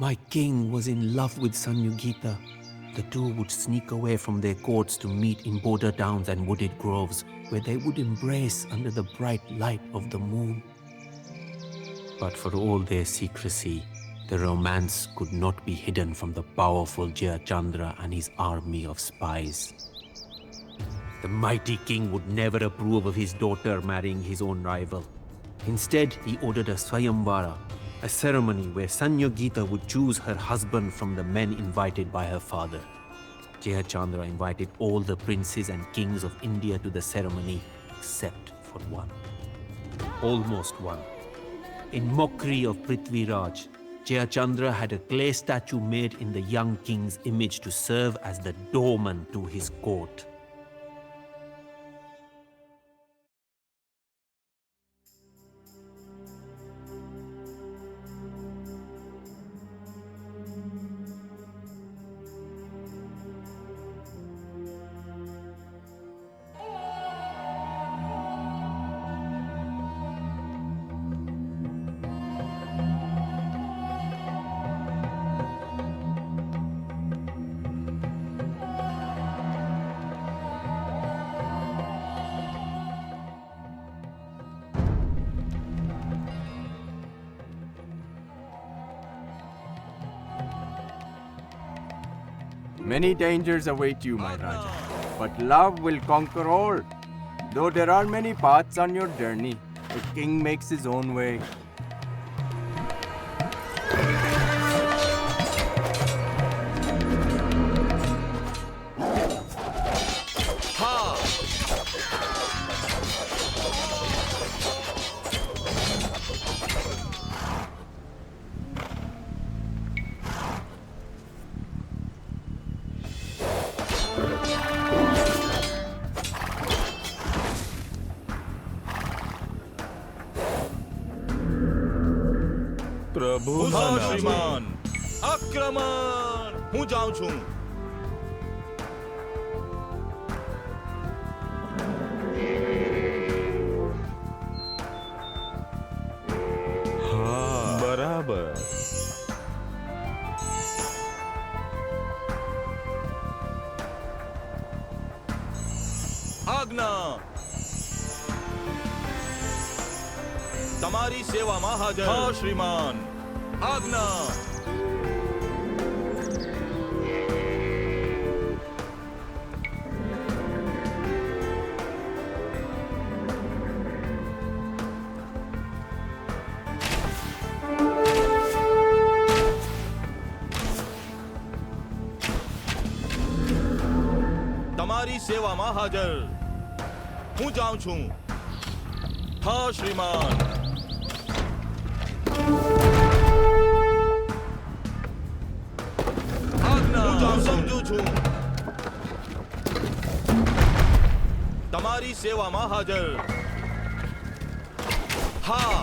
My king was in love with Sanyugita. The two would sneak away from their courts to meet in border towns and wooded groves, where they would embrace under the bright light of the moon. But for all their secrecy, the romance could not be hidden from the powerful Jayachandra and his army of spies. The mighty king would never approve of his daughter marrying his own rival. Instead, he ordered a Swayamvara, a ceremony where Sanyogita would choose her husband from the men invited by her father. Jayachandra invited all the princes and kings of India to the ceremony except for one. Almost one. In mockery of Prithviraj, Jayachandra had a clay statue made in the young king's image to serve as the doorman to his court. Many dangers await you, my Raja, but love will conquer all. Though there are many paths on your journey, the king makes his own way. प्रभु श्रीमान आक्रमण હું જાઉં છું હા બરાબર આજ્ઞા તમારી સેવામાં હાજર હા શ્રીમાન આજ્ઞા તમારી સેવામાં હાજર હું જાઉં છું હા શ્રીમાન સમજુ છું તમારી સેવામાં હાજર હા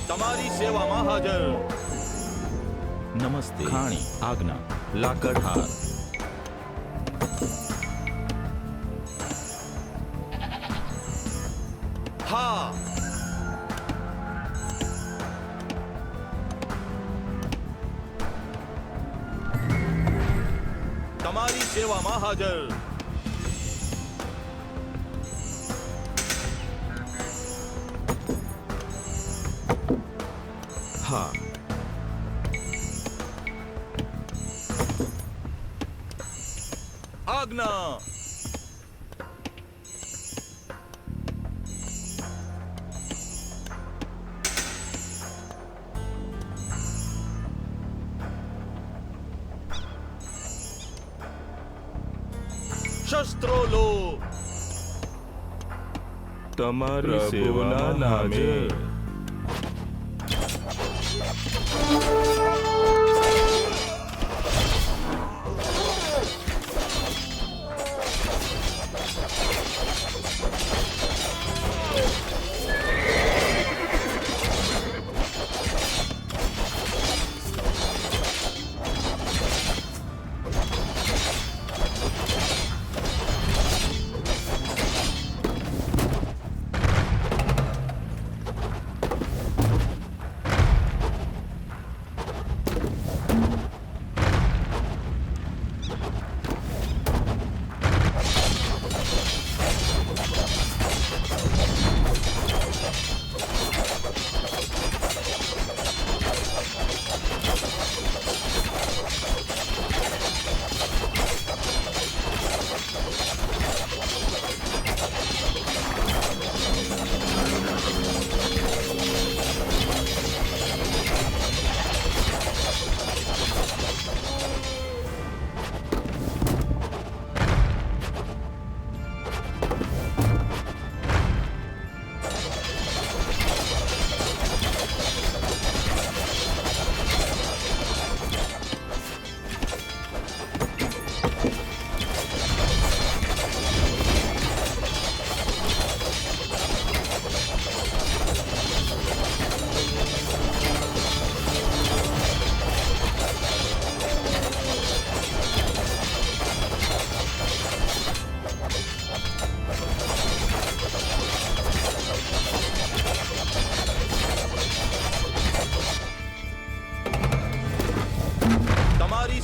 તમારી સેવામાં હાજર નમસ્તે ખાણી આજ્ઞા લાકડહાર હા સેવામાં હાજર. હા. આજ્ઞા. શસ્ત્રો લો. તમારી સેવાના નામે.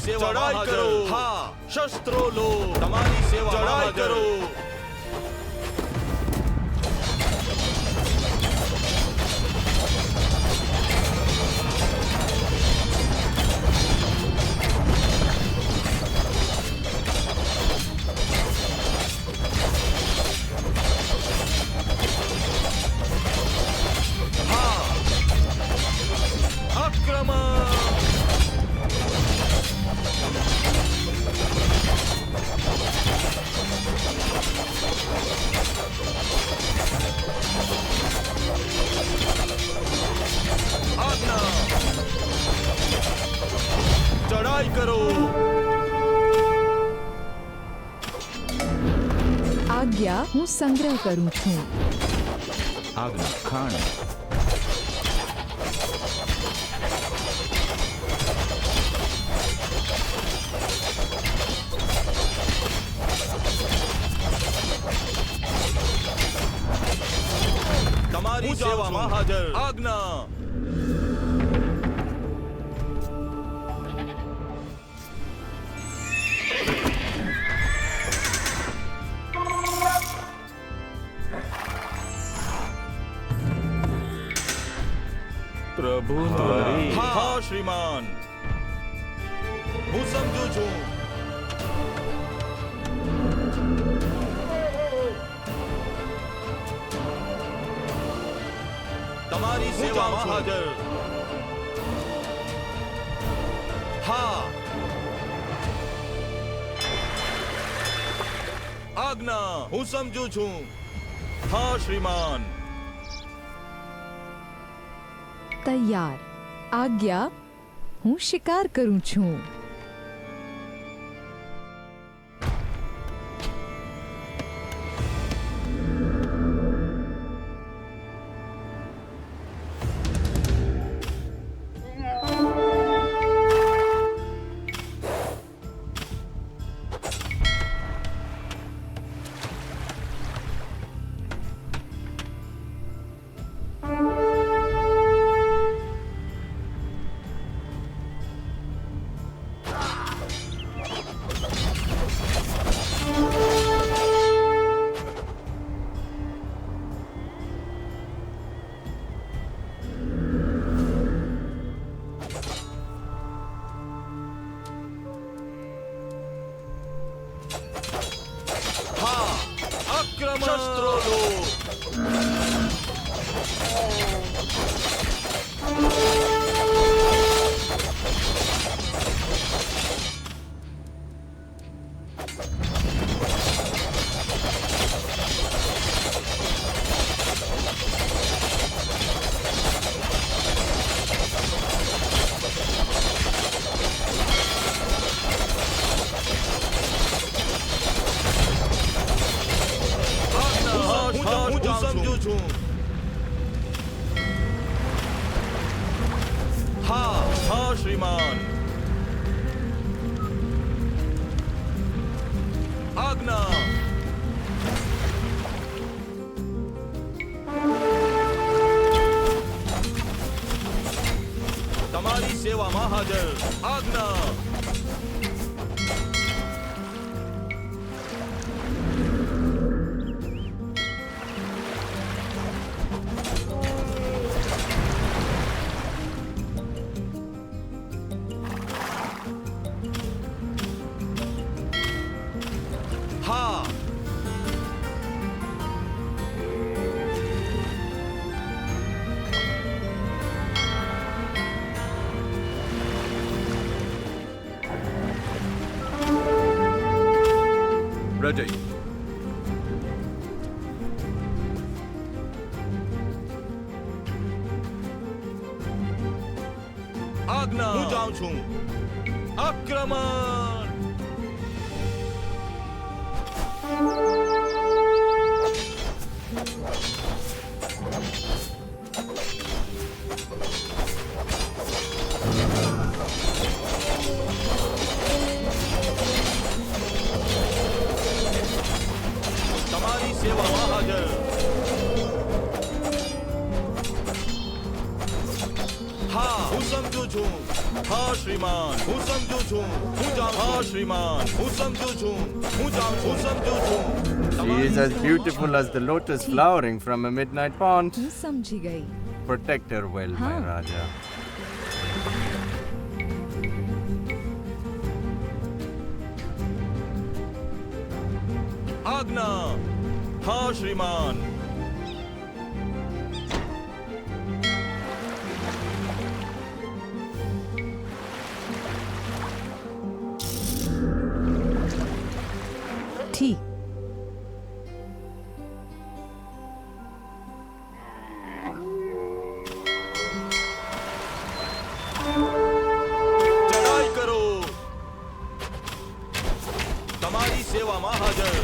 ચડાઈ કરો. હા. શસ્ત્રો લો. તમારી સેવામાં ચડાઈ કરો. હા. આક્રમણ. આજ્ઞા. ચડાઈ કરો. આજ્ઞા હું સંગ્રહ કરું છું. આજ્ઞા ખાણ. તમારી સેવામાં હાજર. આજ્ઞા. પ્રભુ તારી. હા શ્રીમાન. હું સમજુ છું. તમારી સેવામાં હાજર. હા. આજ્ઞા. હું સમજુ છું. હા શ્રીમાન. તૈયાર. આજ્ઞા હું શિકાર કરું છું. શસ્ત્રો લો હું સમજુ છું હા હા શ્રીમાન આજ્ઞા તમારી સેવામાં હાજર આજ્ઞા હા Rajay. આજ્ઞા હું જાઉં છું આક્રમણ તમારી સેવામાં હાજર હા હું સમજુ છું હા શ્રીમાન હું સમજુ છું હું જાઉં હા શ્રીમાન હું સમજુ છું હું જાઉં હું સમજુ છું She is as beautiful as the lotus flowering from a midnight pond. હું સમજી ગઈ. Protect her well, my Huh. Raja. આજ્ઞા હા શ્રીમાન ઠીક. ચડાઈ કરો તમારી સેવામાં હાજર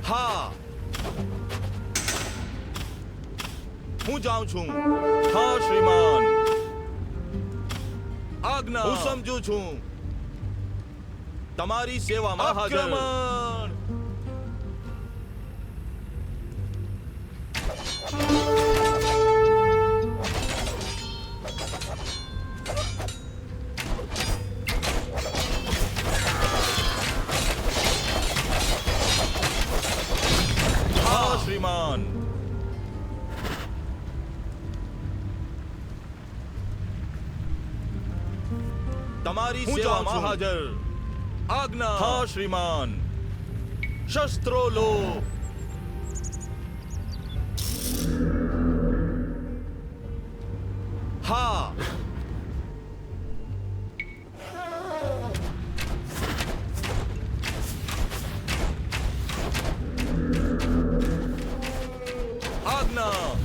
હા હું જાઉં છું હા શ્રીમાન આજ્ઞા હું સમજુ છું તમારી સેવામાં હાજર આક્રમણ હા શ્રીમાન તમારી સેવામાં હાજર આજ્ઞા હા શ્રીમાન શસ્ત્રો લો હા આજ્ઞા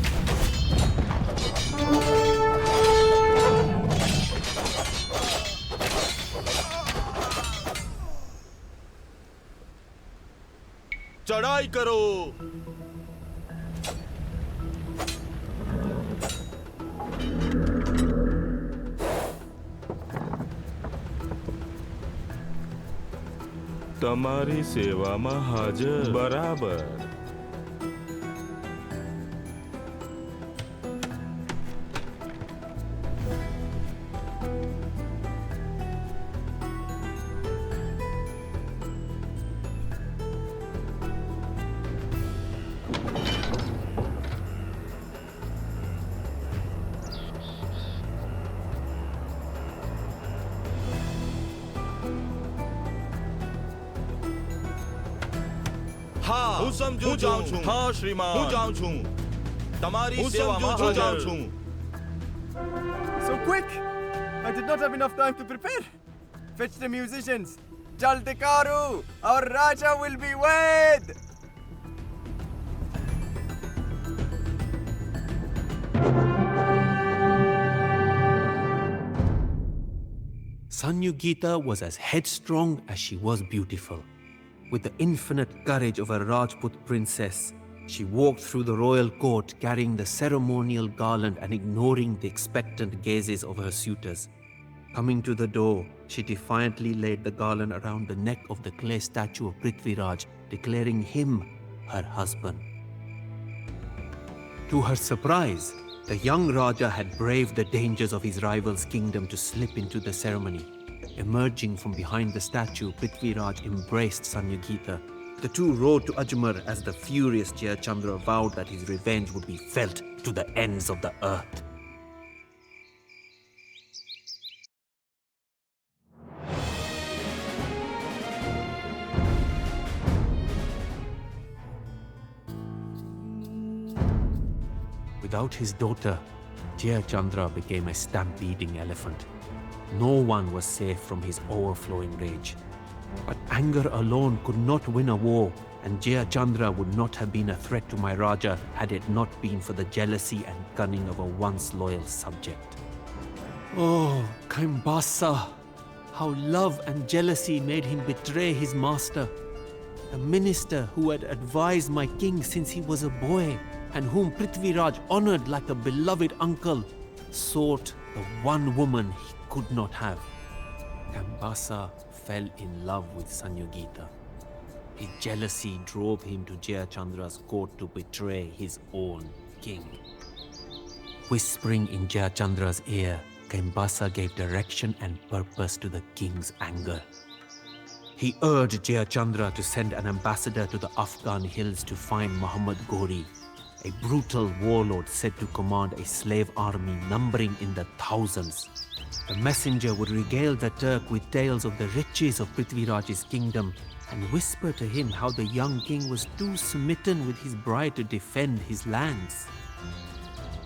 ચડાઈ કરો તમારી સેવામાં હાજર બરાબર હા હું જાઉં છું હા શ્રીમાન હું જાઉં છું તમારી સેવામાં હું જાઉં છું. So quick! I did not have enough time to prepare. Fetch the musicians. Jaldi karu! Our Raja will be wed! Sanyugita was as headstrong as she was beautiful. With the infinite courage of a Rajput princess, she walked through the royal court carrying the ceremonial garland and ignoring the expectant gazes of her suitors. Coming to the door, she defiantly laid the garland around the neck of the clay statue of Prithviraj, declaring him her husband. To her surprise, the young Raja had braved the dangers of his rival's kingdom to slip into the ceremony. Emerging from behind the statue, Prithviraj embraced Sanyugita. The two rode to Ajmer as the furious Jayachandra vowed that his revenge would be felt to the ends of the earth. Without his daughter, Jayachandra became a stampeding elephant. No one was safe from his overflowing rage. But anger alone could not win a war, and Jayachandra would not have been a threat to my Raja had it not been for the jealousy and cunning of a once loyal subject. Oh, Kaimbasa! How love and jealousy made him betray his master. The minister who had advised my king since he was a boy, and whom Prithviraj honored like a beloved uncle, sought the one woman he could not have. Kambasa fell in love with Sanyugita. His jealousy drove him to Jayachandra's court to betray his own king. Whispering in Jayachandra's ear, Kambasa gave direction and purpose to the king's anger. He urged Jayachandra to send an ambassador to the Afghan hills to find Muhammad Ghori, a brutal warlord said to command a slave army numbering in the thousands. The messenger would regale the Turk with tales of the riches of Prithviraj's kingdom and whisper to him how the young king was too smitten with his bride to defend his lands.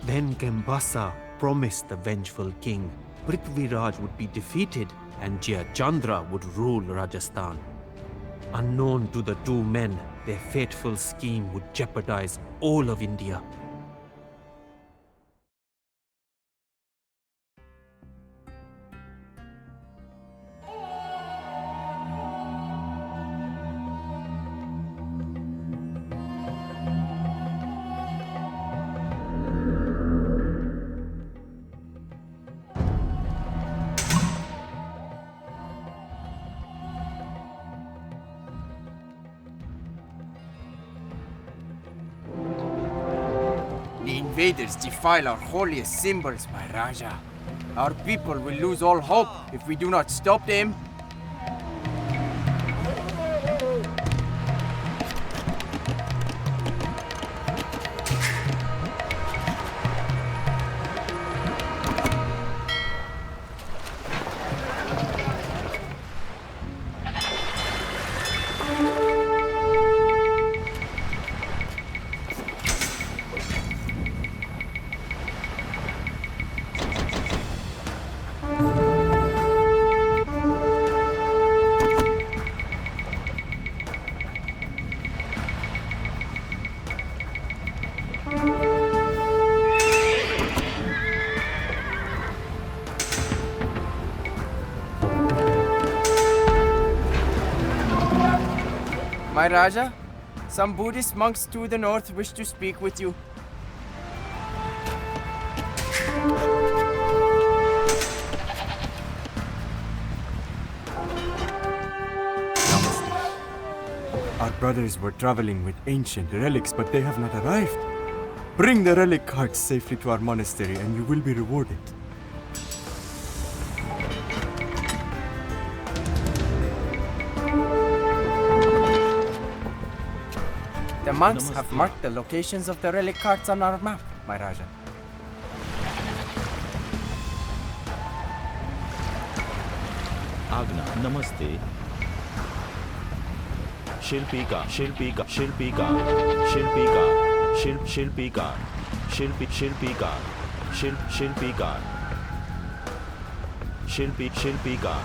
Then Kambasa promised the vengeful king Prithviraj would be defeated and Jayachandra would rule Rajasthan. Unknown to the two men, their fateful scheme would jeopardize all of India. The invaders defile our holiest symbols, my Raja. Our people will lose all hope if we do not stop them. My Raja, some Buddhist monks to the north wish to speak with you. Namaste. Our brothers were traveling with ancient relics, but they have not arrived. Bring the relic carts safely to our monastery and you will be rewarded. The monks have marked the locations of the relic carts on our map, my Raja. આજ્ઞા નમસ્તે शिल्पिका शिल्पिका शिल्पिका शिल्पिका शिल्पिका शिल्पिका शिल्पिका शिल्पिका शिल्पिका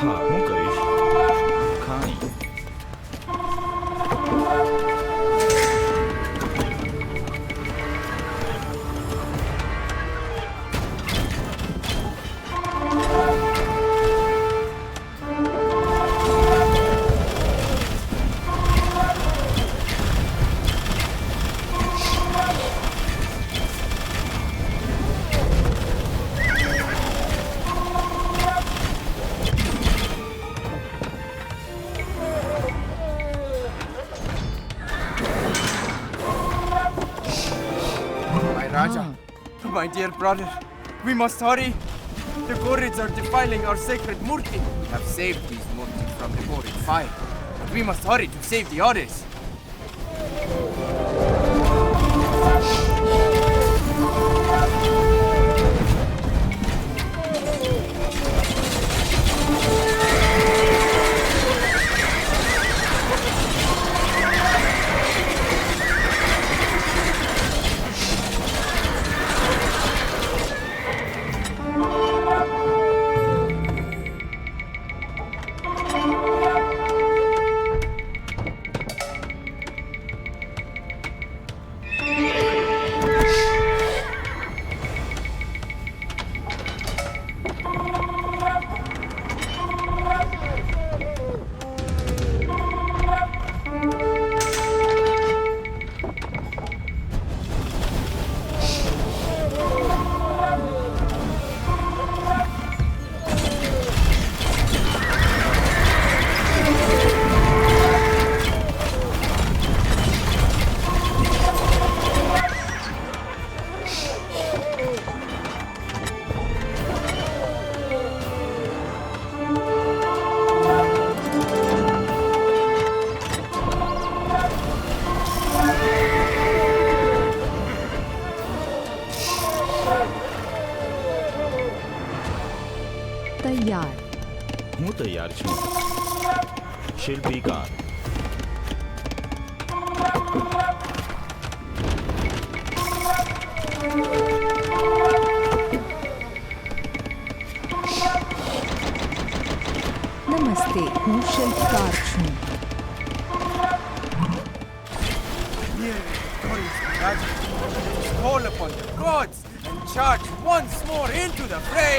हाँ હું કરીશ ખાણી Raja, my dear brother, we must hurry. The Ghorids are defiling our sacred murti. We have saved these murti from the Ghorid fire, but we must hurry to save the others. तैयार હું તૈયાર છું શિલ્પીકાર नमस्ते હું શિલ્પકાર છું Call upon the gods and charge once more into the fray!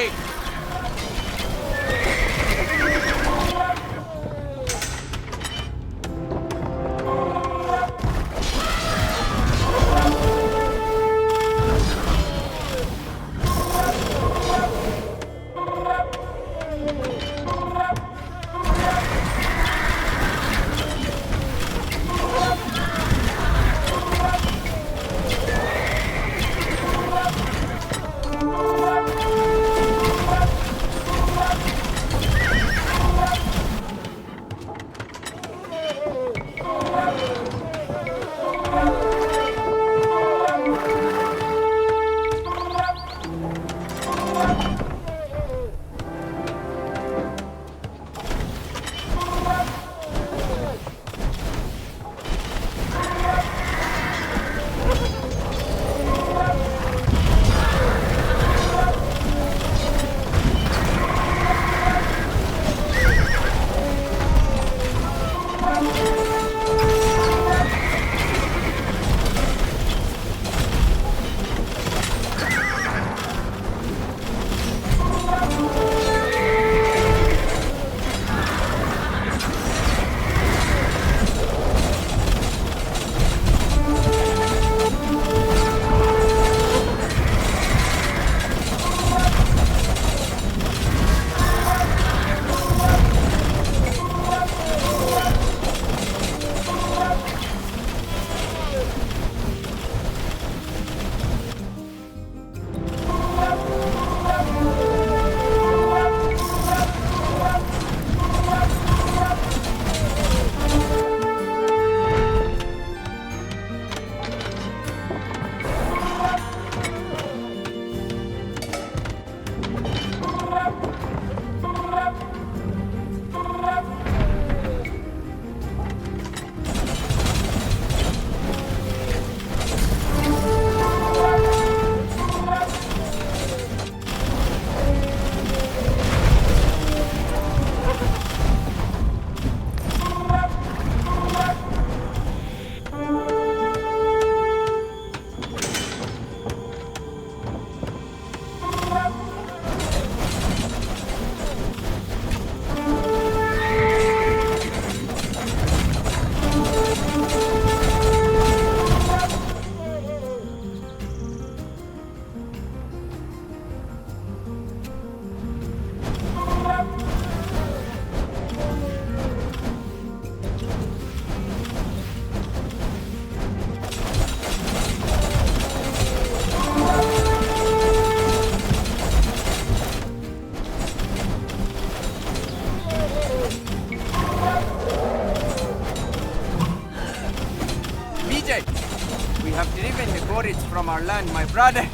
We have driven the Gorids from our land, my brother.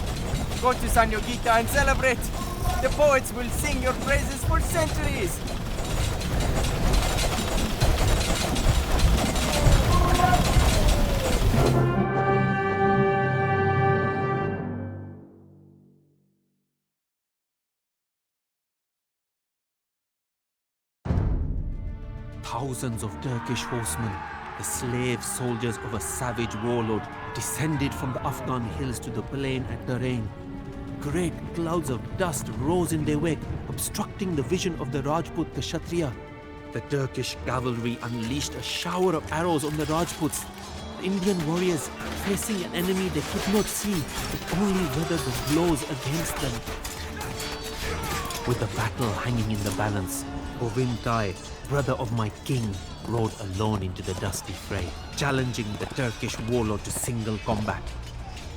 Go to San Yogita and celebrate. The poets will sing your praises for centuries. Thousands of Turkish horsemen, the slave soldiers of a savage warlord, descended from the Afghan hills to the plain at Darain. Great clouds of dust rose in their wake, obstructing the vision of the Rajput Kshatriya. The Turkish cavalry unleashed a shower of arrows on the Rajputs. The Indian warriors, facing an enemy they could not see, could only weather the blows against them. With the battle hanging in the balance, Govintai, brother of my king, rode alone into the dusty fray, challenging the Turkish warlord to single combat.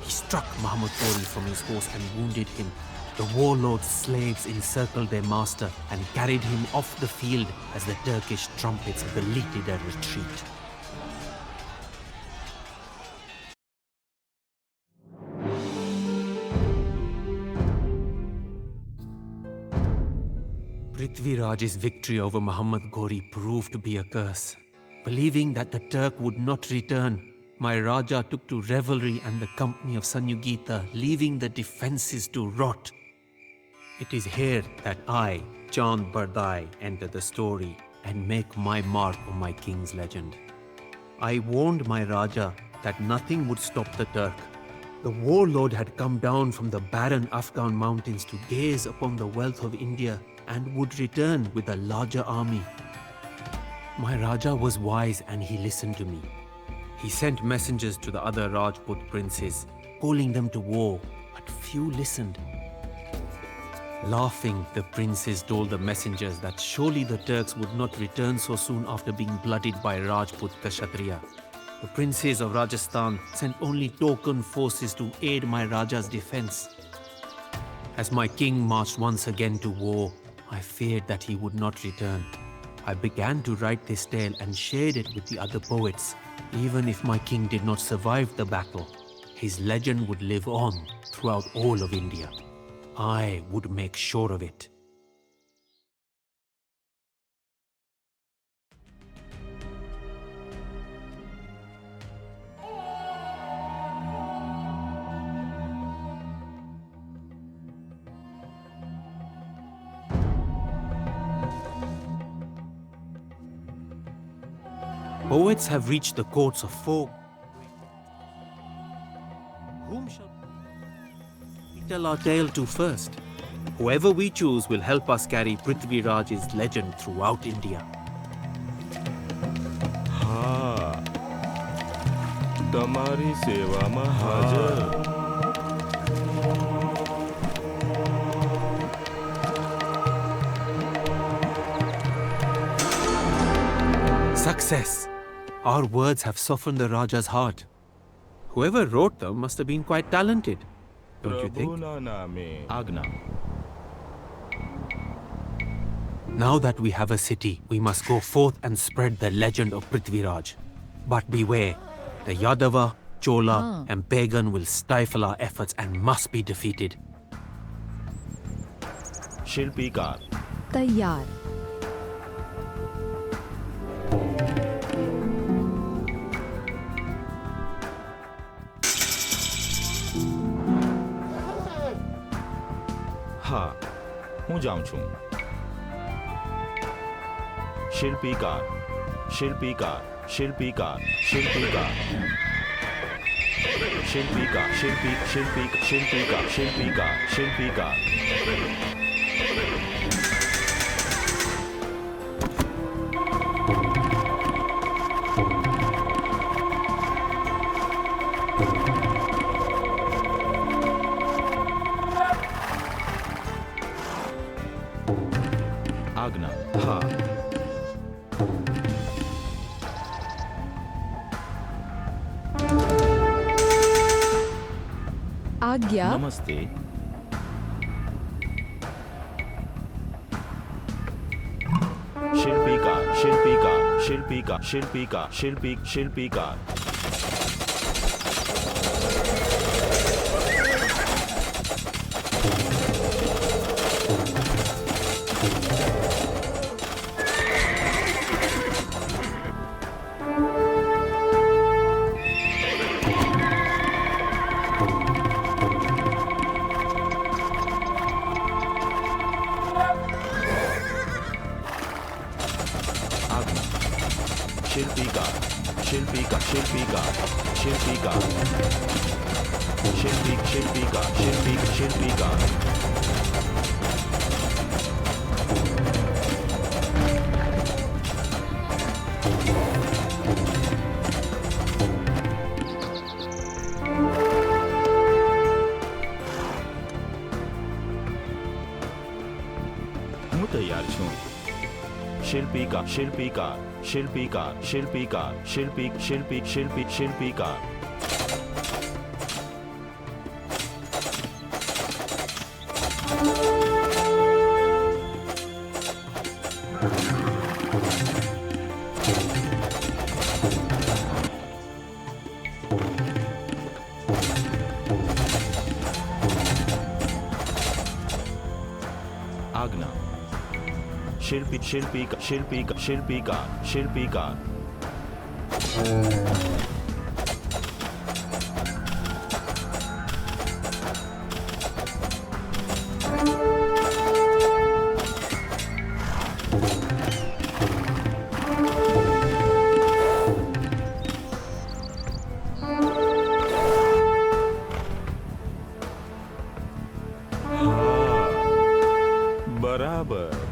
He struck Muhammad Tori from his horse and wounded him. The warlord's slaves encircled their master and carried him off the field as the Turkish trumpets beleaguered a retreat. Prithviraj's victory over Muhammad Ghori proved to be a curse. Believing that the Turk would not return, my Raja took to revelry and the company of Sanyugita, leaving the defenses to rot. It is here that I, Chand Bardai, enter the story and make my mark on my king's legend. I warned my Raja that nothing would stop the Turk. The warlord had come down from the barren Afghan mountains to gaze upon the wealth of India and would return with a larger army. My Raja was wise and he listened to me. He sent messengers to the other Rajput princes, calling them to war, but few listened. Laughing, the princes told the messengers that surely the Turks would not return so soon after being blooded by Rajput Kshatriya. The princes of Rajasthan sent only token forces to aid my Raja's defense. As my king marched once again to war, I feared that he would not return. I began to write this tale and shared it with the other poets. Even if my king did not survive the battle, his legend would live on throughout all of India. I would make sure of it. Poets have reached the courts of folk. Whom shall we tell our tale to first? Whoever we choose will help us carry Prithviraj's legend throughout India. હા તમારી સેવામાં હાજર. Success! Our words have softened the Raja's heart. Whoever wrote them must have been quite talented, don't you think? પ્રભુના નામે આજ્ઞા. Now that we have a city, we must go forth and spread the legend of Prithviraj. But beware, the Yadava, Chola, and Pagan will stifle our efforts and must be defeated. શિલ્પીકાર. તૈયાર. હા હું જાઉં છું. શિલ્પીકાર. શિલ્પીકાર. શિલ્પીકાર. શિલ્પીકાર. શિલ્પીકાર. શિલ્પીકાર. શિલ્પીકાર. શિલ્પીકાર. આજ્ઞા. હા આજ્ઞા. નમસ્તે. શિલ્પીકાર. શિલ્પીકાર. શિલ્પીકાર. શિલ્પીકાર. શિલ્પીકાર. Shilpika, Shilpika, Shilpika, Shilpika, Shilpika, Shilpika, Shilpika. હું તૈયાર છું. શિલ્પીકા, શિલ્પીકા, શિલ્પીકા, શિલ્પીકા, શિલ્પીકા. આજ્ઞા. 실비가 बराबर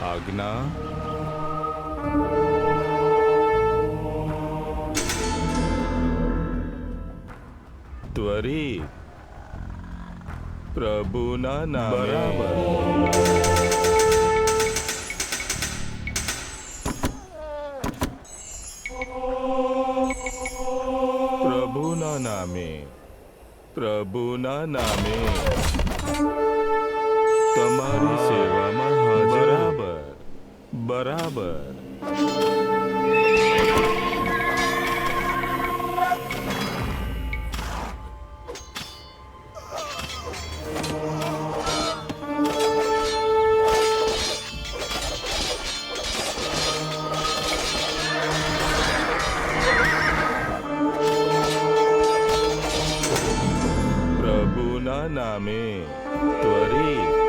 आज्ञा त्वरित प्रभुना नामे પ્રભુના નામે તમારી સેવામાં હાજર. બરાબર. પ્રભુના નામે ત્વરિત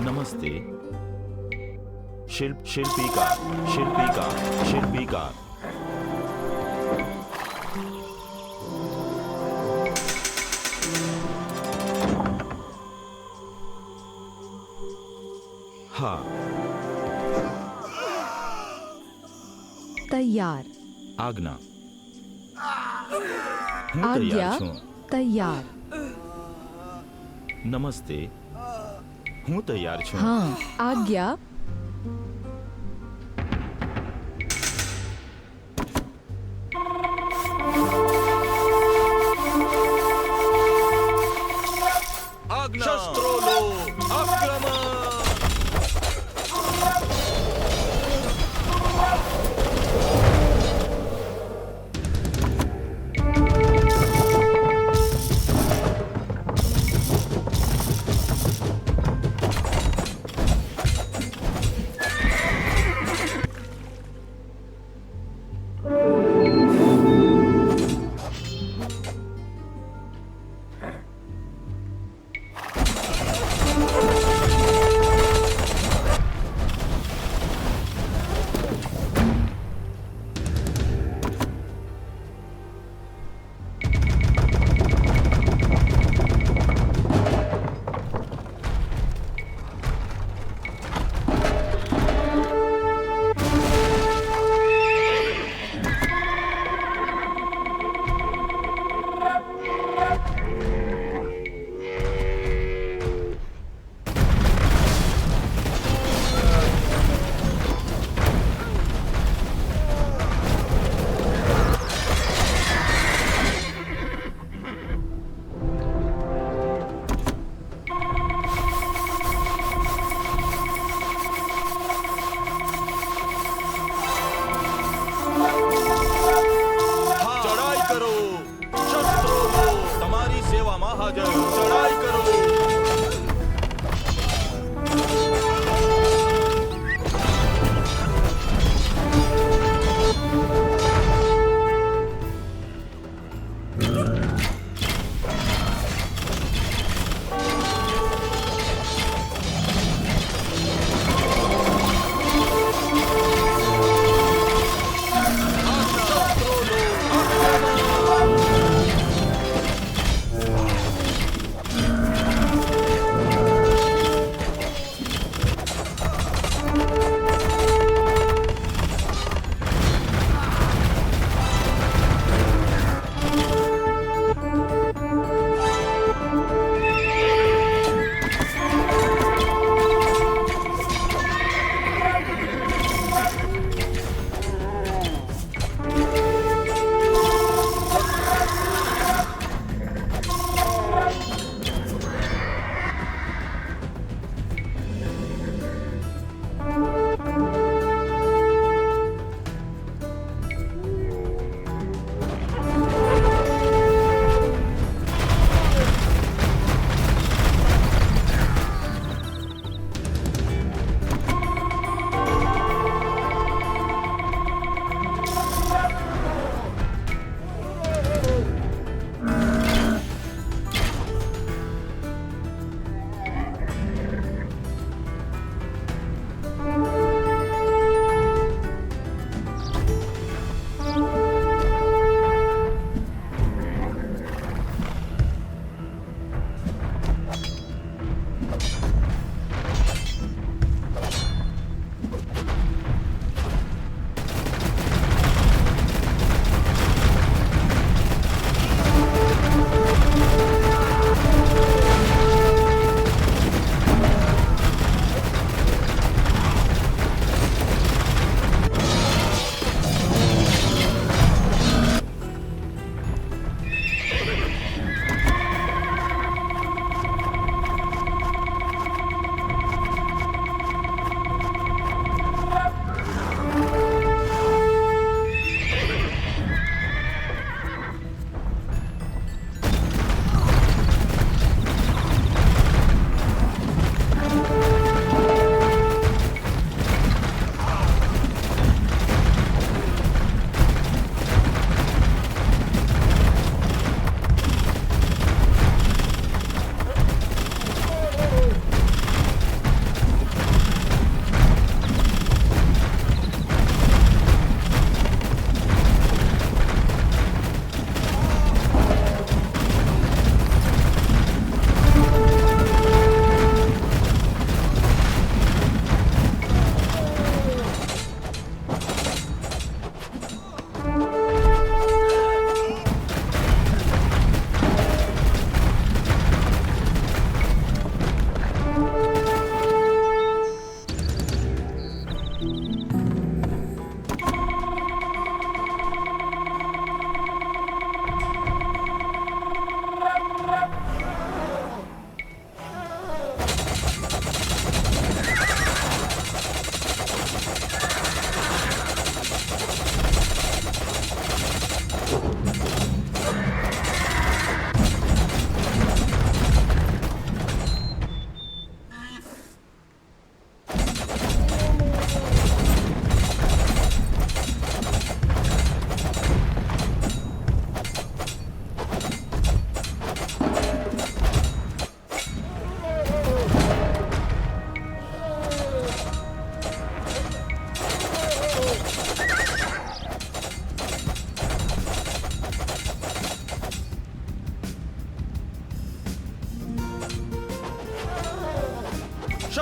नमस्ते शिल्पिका हाँ तैयार आज्ञा आज्ञा तैयार नमस्ते हूँ तैयार छूं हाँ आज्ञा शस्त्रो लो आक्रमण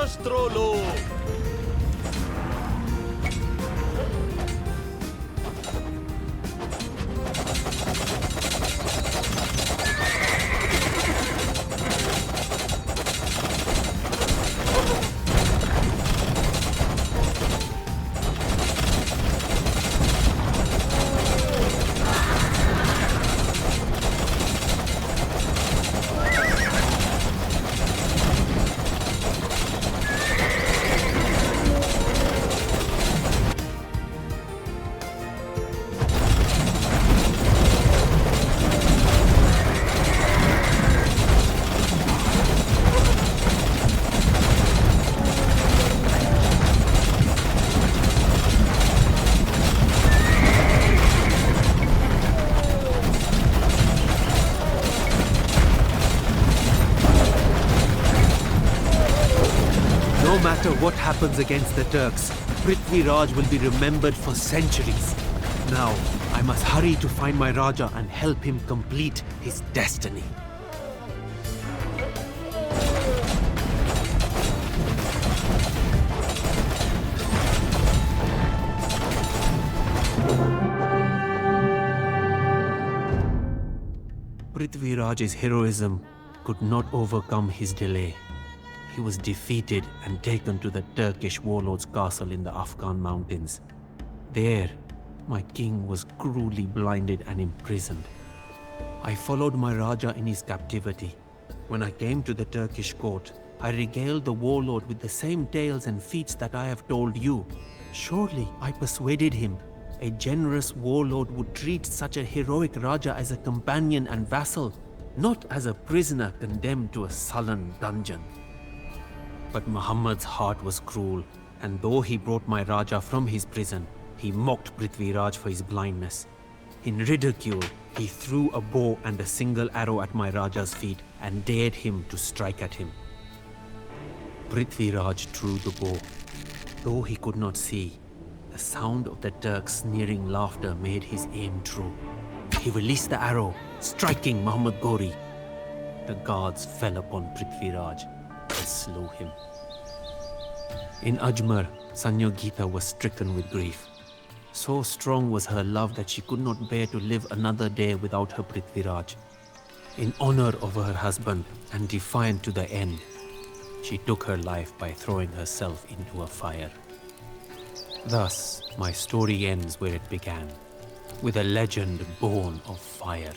Astrolog. No matter what happens against the Turks, Prithviraj will be remembered for centuries. Now, I must hurry to find my Raja and help him complete his destiny. Prithviraj's heroism could not overcome his delay. He was defeated and taken to the Turkish warlord's castle in the Afghan mountains. There, my king was cruelly blinded and imprisoned. I followed my Raja in his captivity. When I came to the Turkish court, I regaled the warlord with the same tales and feats that I have told you. Surely I persuaded him. A generous warlord would treat such a heroic Raja as a companion and vassal, not as a prisoner condemned to a sullen dungeon. But Muhammad's heart was cruel, and though he brought my Raja from his prison, he mocked Prithviraj for his blindness. In ridicule, he threw a bow and a single arrow at my Raja's feet and dared him to strike at him. Prithviraj drew the bow. Though he could not see, the sound of the Turks' sneering laughter made his aim true. He released the arrow, striking Muhammad Ghori. The guards fell upon Prithviraj and slew him. In Ajmer, Sanyogita was stricken with grief. So strong was her love that she could not bear to live another day without her Prithviraj. In honor of her husband and defiant to the end, she took her life by throwing herself into a fire. Thus, my story ends where it began, with a legend born of fire.